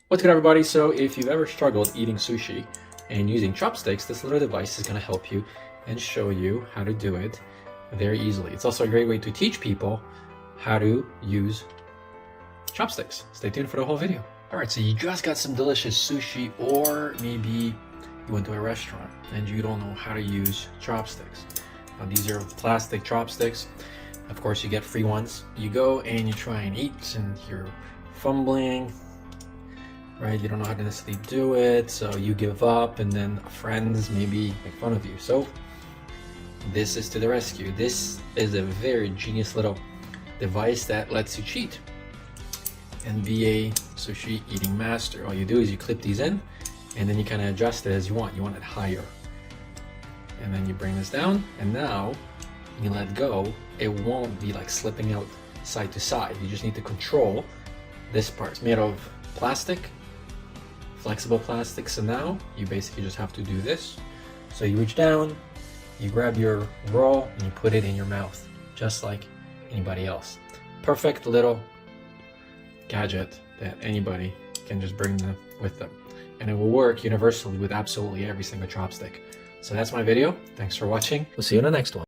What's good, everybody? So if you've ever struggled eating sushi and using chopsticks, this little device is going to help you and show you how to do it very easily. It's also a great way to teach people how to use chopsticks. Stay tuned for the whole video. All right, so you just got some delicious sushi, or maybe you went to a restaurant and you don't know how to use chopsticks. Now, these are plastic chopsticks. Of course, you get free ones. You go and you try and eat and you're fumbling, right? You don't know how to necessarily do it, so you give up, and then friends maybe make fun of you. So this is to the rescue. This is a very genius little device that lets you cheat and be a sushi eating master. All you do is you clip these in, and then you kind of adjust it as you want. You want it higher, and then you bring this down, and now you let go. It won't be like slipping out side to side. You just need to control this part. It's made of plastic, flexible plastic. So now you basically just have to do this. So you reach down, you grab your roll, and you put it in your mouth, just like anybody else. Perfect little gadget that anybody can just bring with them. And it will work universally with absolutely every single chopstick. So that's my video. Thanks for watching. We'll see you in the next one.